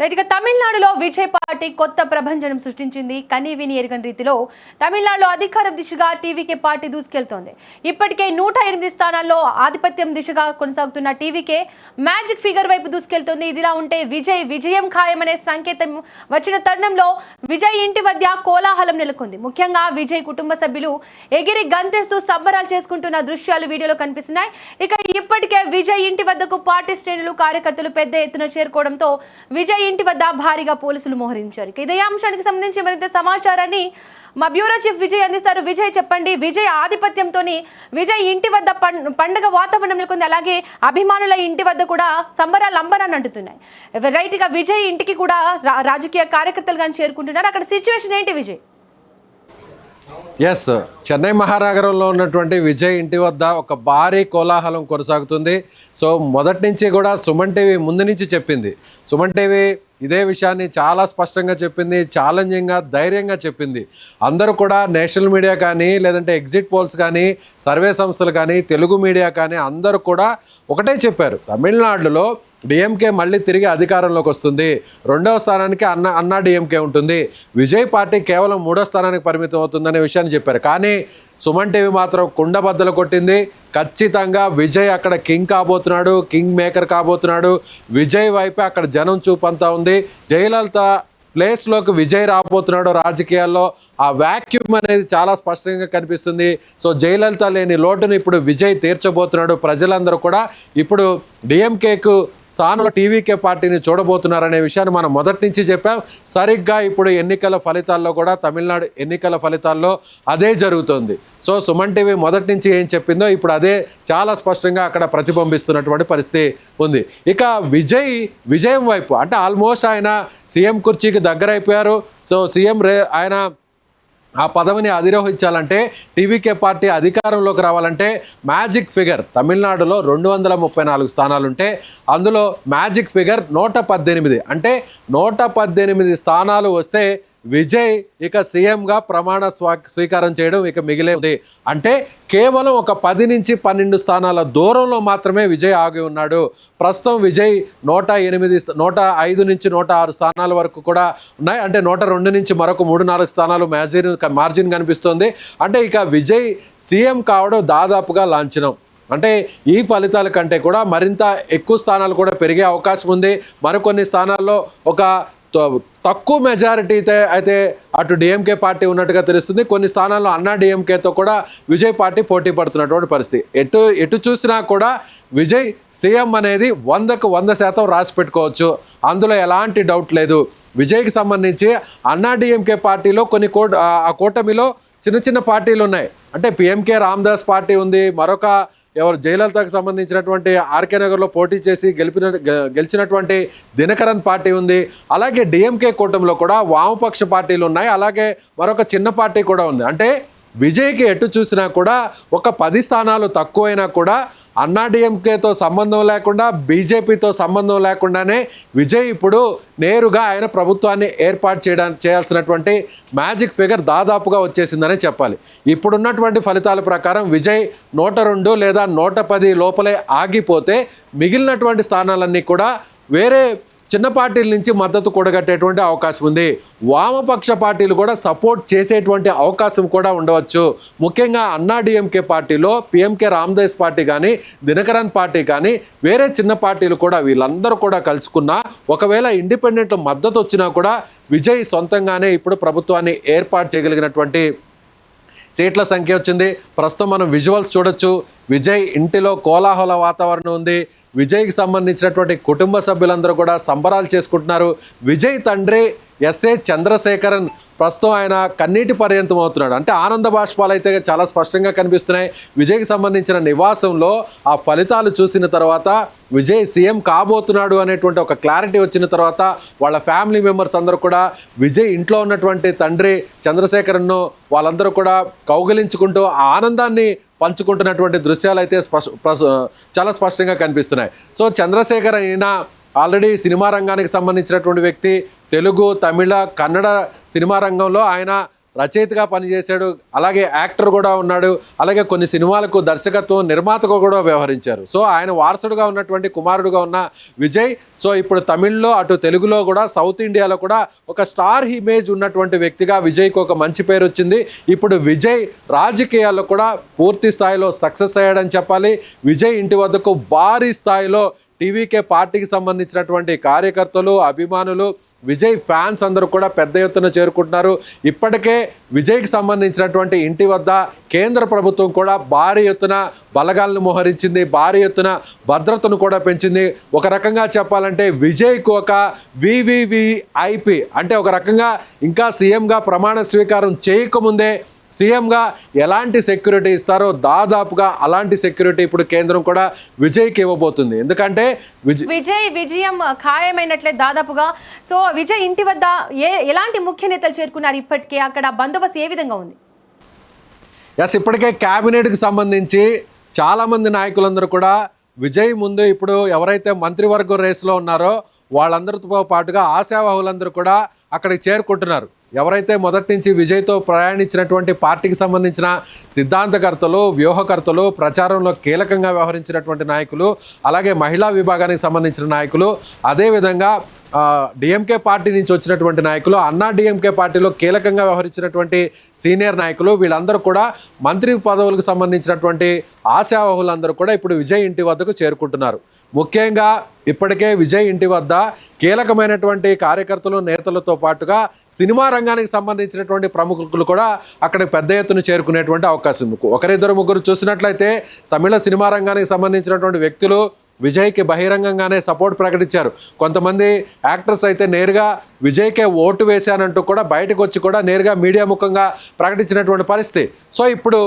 రైట్గా తమిళనాడులో విజయ్ పార్టీ కొత్త ప్రభంజనం సృష్టించింది. కనీ విని ఎరుగని రీతిలో తమిళనాడులో అధికారం దిశగా టీవీకే పార్టీ దూసుకెళ్తోంది. ఇప్పటికే 108 స్థానాల్లో ఆధిపత్యం దిశగా కొనసాగుతున్న టీవీకే మ్యాజిక్ ఫిగర్ వైపు దూసుకెళ్తోంది. ఇదిలా ఉంటే విజయం ఖాయమనే సంకేతం వచ్చిన తరుణంలో విజయ్ ఇంటి వద్ద కోలాహలం నెలకొంది. ముఖ్యంగా విజయ్ కుటుంబ సభ్యులు ఎగిరి గంతేస్తూ సంబరాలు చేసుకుంటున్న దృశ్యాలు వీడియోలో కనిపిస్తున్నాయి. ఇక ఇప్పటికే విజయ్ ఇంటి వద్దకు పార్టీ శ్రేణులు కార్యకర్తలు పెద్ద ఎత్తున చేరుకోవడంతో విజయ్ ఇంటి వద్ద భారీగా పోలీసులు మోహరించారు. ఇదే అంశానికి సంబంధించి మరింత సమాచారాన్ని మా బ్యూరో చీఫ్ విజయ్ అందిస్తారు. విజయ్ చెప్పండి, విజయ్ ఆధిపత్యంతో విజయ్ ఇంటి వద్ద పండుగ వాతావరణం నెలకొంది. అలాగే అభిమానుల ఇంటి వద్ద కూడా సంబరాలు అంబరాన్ని అంటున్నాయి. రైట్ గా విజయ్ ఇంటికి కూడా రాజకీయ కార్యకర్తలు కానీ చేరుకుంటున్నారు. అక్కడ సిచ్యువేషన్ ఏంటి విజయ్? ఎస్, చెన్నై మహానగరంలో ఉన్నటువంటి విజయ్ ఇంటి వద్ద ఒక భారీ కోలాహలం కొనసాగుతుంది. సో మొదటి నుంచి కూడా సుమన్ టీవీ ముందు నుంచి చెప్పింది. సుమన్ టీవీ ఇదే విషయాన్ని చాలా స్పష్టంగా చెప్పింది, ఛాలెంజింగ్గా ధైర్యంగా చెప్పింది. అందరూ కూడా నేషనల్ మీడియా కానీ లేదంటే ఎగ్జిట్ పోల్స్ కానీ సర్వే సంస్థలు కానీ తెలుగు మీడియా కానీ అందరూ కూడా ఒకటే చెప్పారు, తమిళనాడులో డిఎంకే మళ్ళీ తిరిగి అధికారంలోకి వస్తుంది, 2వ స్థానానికి అన్నా డిఎంకే ఉంటుంది, విజయ్ పార్టీ కేవలం 3వ స్థానానికి పరిమితం అవుతుందనే విషయాన్ని చెప్పారు. కానీ సుమన్ టీవీ మాత్రం కుండబద్దలు కొట్టింది. ఖచ్చితంగా విజయ్ అక్కడ కింగ్ కాబోతున్నాడు, కింగ్ మేకర్ కాబోతున్నాడు. విజయ్ వైపే అక్కడ జనం చూపంతా ఉంది. జయలలిత ప్లేస్లోకి విజయ్ రాబోతున్నాడు. రాజకీయాల్లో ఆ వ్యాక్యూమ్ అనేది చాలా స్పష్టంగా కనిపిస్తుంది. సో జయలలిత లేని లోటును ఇప్పుడు విజయ్ తీర్చబోతున్నాడు. ప్రజలందరూ కూడా ఇప్పుడు డిఎంకేకు స్థానంలో టీవీకే పార్టీని చూడబోతున్నారనే విషయాన్ని మనం మొదటి నుంచి చెప్పాం. సరిగ్గా ఇప్పుడు ఎన్నికల ఫలితాల్లో కూడా తమిళనాడు ఎన్నికల ఫలితాల్లో అదే జరుగుతుంది. సో సుమన్ టీవీ మొదటి నుంచి ఏం చెప్పిందో ఇప్పుడు అదే చాలా స్పష్టంగా అక్కడ ప్రతిబింబిస్తున్నటువంటి పరిస్థితి ఉంది. ఇక విజయం వైపు అంటే ఆల్మోస్ట్ ఆయన సీఎం కుర్చీకి దగ్గరైపోయారు. సో ఆయన ఆ పదవిని అధిరోహించాలంటే టీవీకే పార్టీ అధికారంలోకి రావాలంటే మ్యాజిక్ ఫిగర్ తమిళనాడులో 234 స్థానాలుంటే అందులో మ్యాజిక్ ఫిగర్ 118. అంటే 118 స్థానాలు వస్తే విజయ్ ఇక సీఎంగా ప్రమాణ స్వీకారం చేయడం ఇక మిగిలే ఉంది. అంటే కేవలం ఒక 10 నుంచి 12 స్థానాల దూరంలో మాత్రమే విజయ్ ఆగి ఉన్నాడు. ప్రస్తుతం విజయ్ 105 నుంచి 106 స్థానాల వరకు కూడా ఉన్నాయి. అంటే 102 నుంచి మరొక 3-4 స్థానాలు మార్జిన్ కనిపిస్తుంది. అంటే ఇక విజయ్ సీఎం కావడం దాదాపుగా లాంఛనం. అంటే ఈ ఫలితాల కంటే కూడా మరింత ఎక్కువ స్థానాలు కూడా పెరిగే అవకాశం ఉంది. మరికొన్ని స్థానాల్లో ఒక తక్కువ మెజారిటీ అయితే అటు డిఎంకే పార్టీ ఉన్నట్టుగా తెలుస్తుంది. కొన్ని స్థానాల్లో అన్నా డిఎంకేతో కూడా విజయ్ పార్టీ పోటీ పడుతున్నటువంటి పరిస్థితి. ఎటు చూసినా కూడా విజయ్ సీఎం అనేది 100కు 100% రాసి పెట్టుకోవచ్చు. అందులో ఎలాంటి డౌట్ లేదు. విజయ్కి సంబంధించి అన్నా డిఎంకే పార్టీలో కొన్ని ఆ కూటమిలో చిన్న పార్టీలు ఉన్నాయి. అంటే పిఎంకే రామదాస్ పార్టీ ఉంది, మరొక జయలలితకు సంబంధించినటువంటి ఆర్కే నగర్లో పోటీ చేసి గెలిచినటువంటి దినకరన్ పార్టీ ఉంది. అలాగే డిఎంకే కూటమిలో కూడా వామపక్ష పార్టీలు ఉన్నాయి. అలాగే మరొక చిన్న పార్టీ కూడా ఉంది. అంటే విజయ్కి ఎటు చూసినా కూడా ఒక 10 స్థానాలు తక్కువైనా కూడా అన్నా డిఎంకేతో సంబంధం లేకుండా బీజేపీతో సంబంధం లేకుండానే విజయ్ ఇప్పుడు నేరుగా ఆయన ప్రభుత్వాన్ని ఏర్పాటు చేయాల్సినటువంటి మ్యాజిక్ ఫిగర్ దాదాపుగా వచ్చేసిందనే చెప్పాలి. ఇప్పుడున్నటువంటి ఫలితాల ప్రకారం విజయ్ 102 లేదా 110 లోపలే ఆగిపోతే మిగిలినటువంటి స్థానాలన్నీ కూడా వేరే చిన్న పార్టీల నుంచి మద్దతు కూడగట్టేటువంటి అవకాశం ఉంది. వామపక్ష పార్టీలు కూడా సపోర్ట్ చేసేటువంటి అవకాశం కూడా ఉండవచ్చు. ముఖ్యంగా అన్నా డిఎంకే పార్టీలో పిఎంకే రామదాస్ పార్టీ కానీ దినకరన్ పార్టీ కానీ వేరే చిన్న పార్టీలు కూడా వీళ్ళందరూ కూడా కలుసుకున్నా ఒకవేళ ఇండిపెండెంట్ మద్దతు వచ్చినా కూడా విజయ్ సొంతంగానే ఇప్పుడు ప్రభుత్వాన్ని ఏర్పాటు చేయగలిగినటువంటి సీట్ల సంఖ్య వచ్చింది. ప్రస్తుతం మనం విజువల్స్ చూడొచ్చు. విజయ్ ఇంటిలో కోలాహల వాతావరణం ఉంది. విజయ్కి సంబంధించినటువంటి కుటుంబ సభ్యులందరూ కూడా సంబరాలు చేసుకుంటున్నారు. విజయ్ తండ్రి ఎస్ఏ చంద్రశేఖరన్ ప్రస్తుతం ఆయన కన్నీటి పర్యంతం అవుతున్నాడు. అంటే ఆనంద బాష్పాలు అయితే చాలా స్పష్టంగా కనిపిస్తున్నాయి. విజయ్కి సంబంధించిన నివాసంలో ఆ ఫలితాలు చూసిన తర్వాత విజయ్ సీఎం కాబోతున్నాడు అనేటువంటి ఒక క్లారిటీ వచ్చిన తర్వాత వాళ్ళ ఫ్యామిలీ మెంబర్స్ అందరూ కూడా విజయ్ ఇంట్లో ఉన్నటువంటి తండ్రి చంద్రశేఖరన్ను వాళ్ళందరూ కూడా కౌగిలించుకుంటూ ఆ ఆనందాన్ని పంచుకుంటున్నటువంటి దృశ్యాలు అయితే చాలా స్పష్టంగా కనిపిస్తున్నాయి. సో చంద్రశేఖర్ అయినా ఆల్రెడీ సినిమా రంగానికి సంబంధించినటువంటి వ్యక్తి. తెలుగు, తమిళ, కన్నడ సినిమా రంగంలో ఆయన రచయితగా పనిచేశాడు, అలాగే యాక్టర్ కూడా ఉన్నాడు, అలాగే కొన్ని సినిమాలకు దర్శకత్వం నిర్మాతగా కూడా వ్యవహరించారు. సో ఆయన వారసుడుగా ఉన్నటువంటి కుమారుడుగా ఉన్న విజయ్ సో ఇప్పుడు తమిళ్లో అటు తెలుగులో కూడా సౌత్ ఇండియాలో కూడా ఒక స్టార్ ఇమేజ్ ఉన్నటువంటి వ్యక్తిగా విజయ్కి ఒక మంచి పేరు వచ్చింది. ఇప్పుడు విజయ్ రాజకీయాల్లో కూడా పూర్తి స్థాయిలో సక్సెస్ అయ్యాడని చెప్పాలి. విజయ్ ఇంటి వద్దకు భారీ స్థాయిలో టీవీకే పార్టీకి సంబంధించినటువంటి కార్యకర్తలు, అభిమానులు, విజయ్ ఫ్యాన్స్ అందరూ కూడా పెద్ద ఎత్తున చేరుకుంటున్నారు. ఇప్పటికే విజయ్కి సంబంధించినటువంటి ఇంటి వద్ద కేంద్ర ప్రభుత్వం కూడా భారీ ఎత్తున బలగాలను మోహరించింది, భారీ ఎత్తున భద్రతను కూడా పెంచింది. ఒక రకంగా చెప్పాలంటే విజయ్కు ఒక వివివిఐపి అంటే ఒక రకంగా ఇంకా సీఎంగా ప్రమాణ స్వీకారం చేయకముందే సీఎంగా ఎలాంటి సెక్యూరిటీ ఇస్తారో దాదాపుగా అలాంటి సెక్యూరిటీ ఇప్పుడు కేంద్రం కూడా విజయ్కి ఇవ్వబోతుంది. ఎందుకంటే విజయ్ విజయం ఖాయమైనట్లే దాదాపుగా. సో విజయ్ ఇంటి వద్ద ఎలాంటి ముఖ్య నేతలు చేరుకున్నారు? ఇప్పటికే అక్కడ బందోబస్తు ఏ విధంగా ఉంది? ఇప్పటికే క్యాబినెట్కి సంబంధించి చాలామంది నాయకులందరూ కూడా విజయ్ ముందు ఇప్పుడు ఎవరైతే మంత్రివర్గ రేసులో ఉన్నారో వాళ్ళందరితో పాటుగా ఆశావాహులందరూ కూడా అక్కడికి చేరుకుంటున్నారు. ఎవరైతే మొదటి నుంచి విజయ్తో ప్రయాణించినటువంటి పార్టీకి సంబంధించిన సిద్ధాంతకర్తలు, వ్యూహకర్తలు, ప్రచారంలో కీలకంగా వ్యవహరించినటువంటి నాయకులు, అలాగే మహిళా విభాగానికి సంబంధించిన నాయకులు, అదేవిధంగా డిఎంకే పార్టీ నుంచి వచ్చినటువంటి నాయకులు, అన్నా డిఎంకే పార్టీలో కీలకంగా వ్యవహరించినటువంటి సీనియర్ నాయకులు, వీళ్ళందరూ కూడా మంత్రి పదవులకు సంబంధించినటువంటి ఆశావాహులందరూ కూడా ఇప్పుడు విజయ్ ఇంటి వద్దకు చేరుకుంటున్నారు. ముఖ్యంగా ఇప్పటికే విజయ్ ఇంటి వద్ద కీలకమైనటువంటి కార్యకర్తలు, నేతలతో పాటుగా సినిమా రంగానికి సంబంధించినటువంటి ప్రముఖులు కూడా అక్కడికి పెద్ద ఎత్తున చేరుకునేటువంటి అవకాశం ఉంది. ఒకరిద్దరు ముగ్గురు చూసినట్లయితే తమిళ సినిమా రంగానికి సంబంధించినటువంటి వ్యక్తులు విజయ్కి బహిరంగంగానే సపోర్ట్ ప్రకటించారు. కొంతమంది యాక్టర్స్ అయితే నేరుగా విజయ్కే ఓటు వేశానంటూ కూడా బయటకు వచ్చి కూడా నేరుగా మీడియా ముఖంగా ప్రకటించినటువంటి పరిస్థితి. సో ఇప్పుడు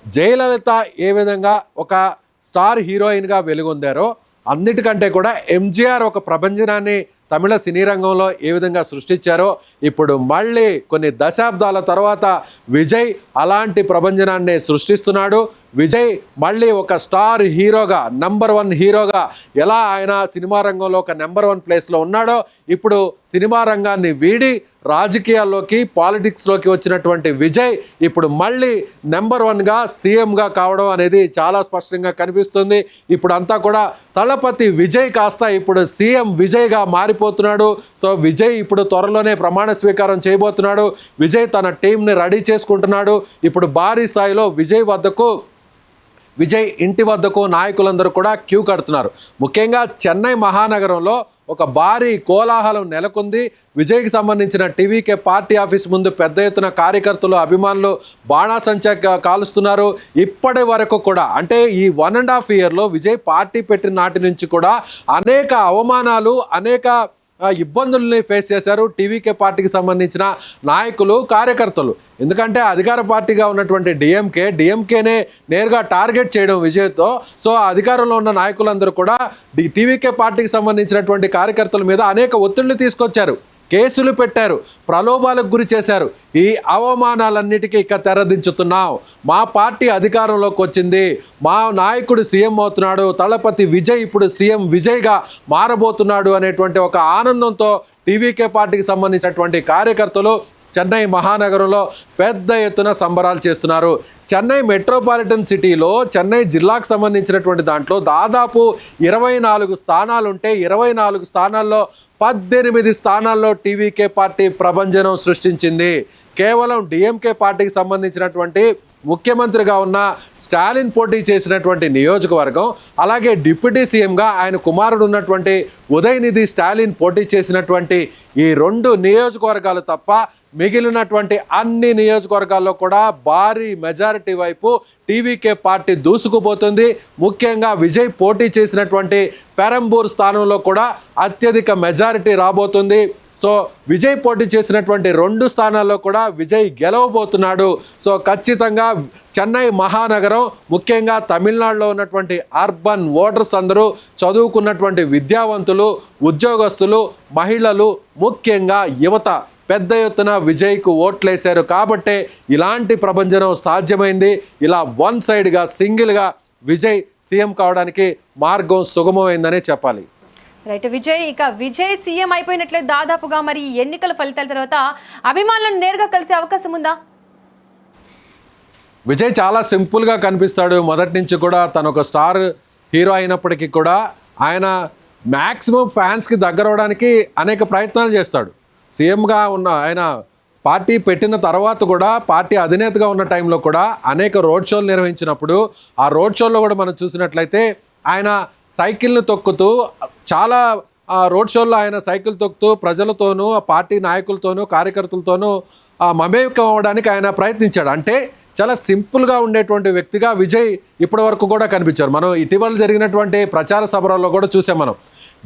జయలలిత ఏ విధంగా ఒక స్టార్ హీరోయిన్గా వెలుగొందారో అన్నిటికంటే కూడా ఎంజీఆర్ ఒక ప్రభంజనాన్ని తమిళ సినీ రంగంలో ఏ విధంగా సృష్టించారో ఇప్పుడు మళ్ళీ కొన్ని దశాబ్దాల తర్వాత విజయ్ అలాంటి ప్రభంజనాన్ని సృష్టిస్తున్నాడు. విజయ్ మళ్ళీ ఒక స్టార్ హీరోగా, నంబర్ 1 హీరోగా ఎలా ఆయన సినిమా రంగంలో ఒక నంబర్ 1 ప్లేస్లో ఉన్నాడో ఇప్పుడు సినిమా రంగాన్ని వీడి రాజకీయాల్లోకి, పాలిటిక్స్లోకి వచ్చినటువంటి విజయ్ ఇప్పుడు మళ్ళీ నంబర్ 1గా సీఎంగా కావడం అనేది చాలా స్పష్టంగా కనిపిస్తుంది. ఇప్పుడు అంతా కూడా తలపతి విజయ్ కాస్త ఇప్పుడు సీఎం విజయ్గా మారిపోతున్నాడు. సో విజయ్ ఇప్పుడు త్వరలోనే ప్రమాణ స్వీకారం చేయబోతున్నాడు. విజయ్ తన టీంని రెడీ చేసుకుంటున్నాడు. ఇప్పుడు భారీ స్థాయిలో విజయ్ ఇంటి వద్దకు నాయకులందరూ కూడా క్యూ కడుతున్నారు. ముఖ్యంగా చెన్నై మహానగరంలో ఒక భారీ కోలాహలం నెలకొంది. విజయ్కి సంబంధించిన టీవీకే పార్టీ ఆఫీస్ ముందు పెద్ద ఎత్తున కార్యకర్తలు, అభిమానులు బాణాసంచా కాలుస్తున్నారు. ఇప్పటి వరకు కూడా అంటే ఈ 1.5 ఇయర్లో విజయ్ పార్టీ పెట్టిన నాటి నుంచి కూడా అనేక అవమానాలు, అనేక ఇబ్బందుల్ని ఫేస్ చేశారు టీవీకే పార్టీకి సంబంధించిన నాయకులు, కార్యకర్తలు. ఎందుకంటే అధికార పార్టీగా ఉన్నటువంటి డిఎంకేనే నేరుగా టార్గెట్ చేయడం విజయ్తో. సో అధికారంలో ఉన్న నాయకులందరూ కూడా టీవీకే పార్టీకి సంబంధించినటువంటి కార్యకర్తల మీద అనేక ఒత్తిళ్లు తీసుకొచ్చారు, కేసులు పెట్టారు, ప్రలోభాలకు గురి చేశారు. ఈ అవమానాలన్నిటికీ ఇక తెరదించుతున్నాం. మా పార్టీ అధికారంలోకి వచ్చింది, మా నాయకుడు సీఎం అవుతున్నాడు, తలపతి విజయ్ ఇప్పుడు సీఎం విజయ్గా మారబోతున్నాడు అనేటువంటి ఒక ఆనందంతో టీవీకే పార్టీకి సంబంధించినటువంటి కార్యకర్తలు చెన్నై మహానగరంలో పెద్ద ఎత్తున సంబరాలు చేస్తున్నారు. చెన్నై మెట్రోపాలిటన్ సిటీలో చెన్నై జిల్లాకు సంబంధించినటువంటి దాంట్లో దాదాపు 24 స్థానాలుంటే 24 స్థానాల్లో 18 స్థానాల్లో టీవీకే పార్టీ ప్రభంజనం సృష్టించింది. కేవలం డిఎంకే పార్టీకి సంబంధించినటువంటి ముఖ్యమంత్రిగా ఉన్న స్టాలిన్ పోటీ చేసినటువంటి నియోజకవర్గం, అలాగే డిప్యూటీ సీఎంగా ఆయన కుమారుడు ఉన్నటువంటి ఉదయనిధి స్టాలిన్ పోటీ చేసినటువంటి ఈ 2 నియోజకవర్గాలు తప్ప మిగిలినటువంటి అన్ని నియోజకవర్గాల్లో కూడా భారీ మెజారిటీ వైపు టీవీకే పార్టీ దూసుకుపోతుంది. ముఖ్యంగా విజయ్ పోటీ చేసినటువంటి పెరంబూర్ స్థానంలో కూడా అత్యధిక మెజారిటీ రాబోతుంది. సో విజయ్ పోటీ చేసినటువంటి 2 స్థానాల్లో కూడా విజయ్ గెలవబోతున్నాడు. సో ఖచ్చితంగా చెన్నై మహానగరం, ముఖ్యంగా తమిళనాడులో ఉన్నటువంటి అర్బన్ ఓటర్స్ అందరూ చదువుకున్నటువంటి విద్యావంతులు, ఉద్యోగస్తులు, మహిళలు, ముఖ్యంగా యువత పెద్ద ఎత్తున విజయ్కు ఓట్లేశారు. కాబట్టే ఇలాంటి ప్రభంజనం సాధ్యమైంది. ఇలా వన్ సైడ్గా, సింగిల్గా విజయ్ సీఎం కావడానికి మార్గం సుగమమైందనే చెప్పాలి. రైట్ విజయ్ సీఎం అయిపోయినట్లే దాదాపుగా. మరి ఎన్నికల ఫలితాల తర్వాత అభిమానులను నేరుగా కలిసే అవకాశం ఉందా? విజయ్ చాలా సింపుల్గా కనిపిస్తాడు. మొదటి నుంచి కూడా తను ఒక స్టార్ హీరో అయినప్పటికీ కూడా ఆయన మ్యాక్సిమం ఫ్యాన్స్కి దగ్గర అవడానికి అనేక ప్రయత్నాలు చేస్తాడు. సీఎంగా ఉన్న ఆయన పార్టీ పెట్టిన తర్వాత కూడా పార్టీ అధినేతగా ఉన్న టైంలో కూడా అనేక రోడ్ షోలు నిర్వహించినప్పుడు ఆ రోడ్ షోల్లో కూడా మనం చూసినట్లయితే ఆయన సైకిల్ని తొక్కుతూ చాలా రోడ్ షోల్లో ఆయన సైకిల్ తొక్కుతూ ప్రజలతోనూ ఆ పార్టీ నాయకులతోనూ కార్యకర్తలతోనూ మమేకం అవ్వడానికి ఆయన ప్రయత్నించాడు. అంటే చాలా సింపుల్గా ఉండేటువంటి వ్యక్తిగా విజయ్ ఇప్పటి వరకు కూడా కనిపించారు. మనం ఇటీవల జరిగినటువంటి ప్రచార సభలలో కూడా చూసాం. మనం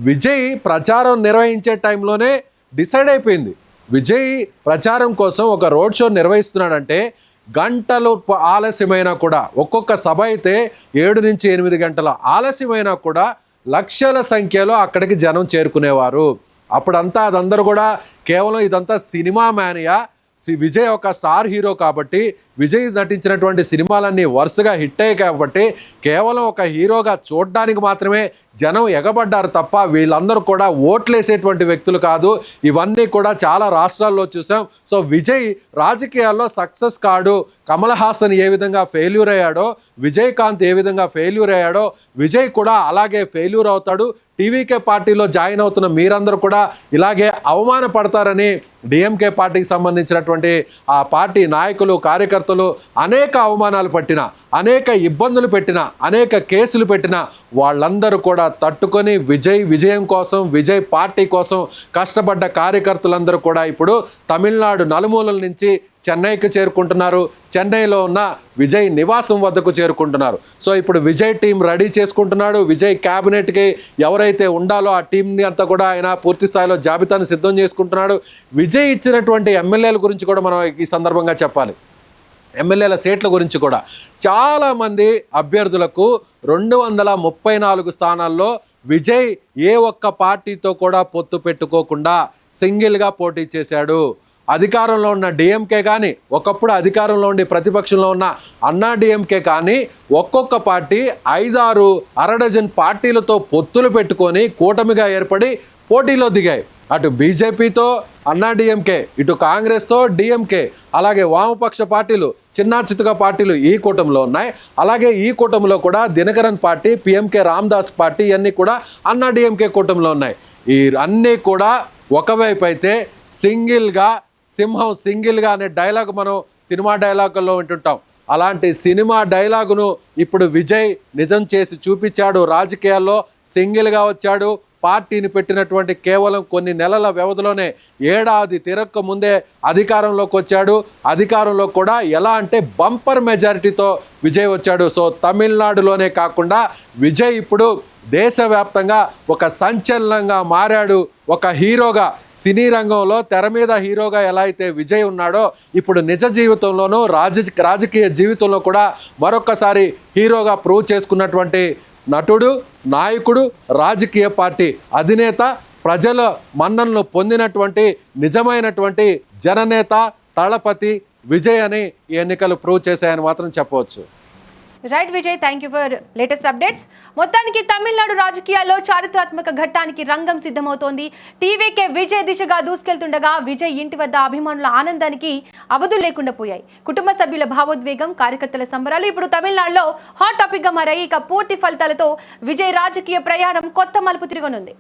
విజయ్ ప్రచారం నిర్వహించే టైంలోనే డిసైడ్ అయిపోయింది. విజయ్ ప్రచారం కోసం ఒక రోడ్ షో నిర్వహిస్తున్నాడంటే గంటలు ఆలస్యమైనా కూడా, ఒక్కొక్క సభ అయితే 7 నుంచి 8 గంటల ఆలస్యమైనా కూడా లక్షల సంఖ్యలో అక్కడికి జనం చేరుకునేవారు. అప్పుడంతా అదందరూ కూడా కేవలం ఇదంతా సినిమా మేనియా. విజయ్ ఒక స్టార్ హీరో కాబట్టి విజయ్ నటించినటువంటి సినిమాలన్నీ వరుసగా హిట్ అయ్యాయి కాబట్టి కేవలం ఒక హీరోగా చూడడానికి మాత్రమే జనం ఎగబడ్డారు తప్ప వీళ్ళందరూ కూడా ఓట్లేసేటువంటి వ్యక్తులు కాదు. ఇవన్నీ కూడా చాలా రాష్ట్రాల్లో చూసాం. సో విజయ్ రాజకీయాల్లో సక్సెస్ కాడు. కమల్ హాసన్ ఏ విధంగా ఫెయిల్యూర్ అయ్యాడో, విజయకాంత్ ఏ విధంగా ఫెయిల్యూర్ అయ్యాడో విజయ్ కూడా అలాగే ఫెయిల్యూర్ అవుతాడు. టీవీకే పార్టీలో జాయిన్ అవుతున్న మీరందరూ కూడా ఇలాగే అవమానపడతారని డిఎంకే పార్టీకి సంబంధించినటువంటి ఆ పార్టీ నాయకులు కార్యకర్తలు అనేక అవమానాలు పట్టిన, అనేక ఇబ్బందులు పెట్టిన, అనేక కేసులు పెట్టిన వాళ్ళందరూ కూడా తట్టుకొని విజయం కోసం, విజయ్ పార్టీ కోసం కష్టపడ్డ కార్యకర్తలందరూ కూడా ఇప్పుడు తమిళనాడు నలుమూలల నుంచి చెన్నైకి చేరుకుంటున్నారు. చెన్నైలో ఉన్న విజయ్ నివాసం వద్దకు చేరుకుంటున్నారు. సో ఇప్పుడు విజయ్ టీం రెడీ చేసుకుంటున్నాడు. విజయ్ క్యాబినెట్కి ఎవరైతే ఉండాలో ఆ టీంని అంతా కూడా ఆయన పూర్తి స్థాయిలో జాబితాను సిద్ధం చేసుకుంటున్నాడు. విజయ్ ఇచ్చినటువంటి ఎమ్మెల్యేల గురించి కూడా మనం ఈ సందర్భంగా చెప్పాలి. ఎమ్మెల్యేల సీట్ల గురించి కూడా చాలామంది అభ్యర్థులకు 234 స్థానాల్లో విజయ్ ఏ ఒక్క పార్టీతో కూడా పొత్తు పెట్టుకోకుండా సింగిల్గా పోటీ చేశాడు. అధికారంలో ఉన్న డిఎంకే కానీ, ఒకప్పుడు అధికారంలో ఉండి ప్రతిపక్షంలో ఉన్న అన్నా డిఎంకే కానీ ఒక్కొక్క పార్టీ 5-6 అరడజన్ పార్టీలతో పొత్తులు పెట్టుకొని కూటమిగా ఏర్పడి పోటీలో దిగాయి. అటు బీజేపీతో అన్నా డిఎంకే, ఇటు కాంగ్రెస్తో డిఎంకే, అలాగే వామపక్ష పార్టీలు, చిన్న చితుక పార్టీలు ఈ కూటమిలో ఉన్నాయి. అలాగే ఈ కూటమిలో కూడా Dinakaran party, PMK Ramdas party ఇవన్నీ కూడా అన్నా డిఎంకే కూటమిలో ఉన్నాయి. ఈ అన్నీ కూడా ఒకవైపు అయితే సింగిల్గా సింహం సింగిల్గా అనే డైలాగ్ మనం సినిమా డైలాగుల్లో వింటుంటాం. అలాంటి సినిమా డైలాగును ఇప్పుడు విజయ్ నిజం చేసి చూపించాడు. రాజకీయాల్లో సింగిల్గా వచ్చాడు. పార్టీని పెట్టినటువంటి కేవలం కొన్ని నెలల వ్యవధిలోనే ఏడాది తిరక్క ముందే అధికారంలోకి వచ్చాడు. అధికారంలో కూడా ఎలా అంటే బంపర్ మెజారిటీతో విజయ్ వచ్చాడు. సో తమిళనాడులోనే కాకుండా విజయ్ ఇప్పుడు దేశవ్యాప్తంగా ఒక సంచలనంగా మారాడు. ఒక హీరోగా, సినీ రంగంలో తెర మీద హీరోగా ఎలా అయితే విజయ్ ఉన్నాడో ఇప్పుడు నిజ జీవితంలోనూ రాజకీయ జీవితంలో కూడా మరొకసారి హీరోగా ప్రూవ్ చేసుకున్నటువంటి నటుడు, నాయకుడు, రాజకీయ పార్టీ అధినేత, ప్రజల మన్ననలు పొందినటువంటి నిజమైనటువంటి జననేత తలపతి విజయ్ అని ఈ ఎన్నికలు ప్రూవ్ చేశాయని మాత్రం చెప్పవచ్చు. Right Vijay, thank you for latest updates. మొత్తానికి తమిళనాడు రాజకీయాల్లో చారిత్రాత్మక ఘట్టానికి రంగం సిద్ధమవుతోంది. టీవీకే విజయ్ దిశగా దూసుకెళ్తుండగా విజయ్ ఇంటి వద్ద అభిమానుల ఆనందానికి అవధులు లేకుండా పోయాయి. కుటుంబ సభ్యుల భావోద్వేగం, కార్యకర్తల సంబరాలు ఇప్పుడు తమిళనాడులో హాట్ టాపిక్ గా మారాయి. ఇక పూర్తి ఫలితాలతో విజయ్ రాజకీయ ప్రయాణం కొత్త మలుపు తిరగనుంది.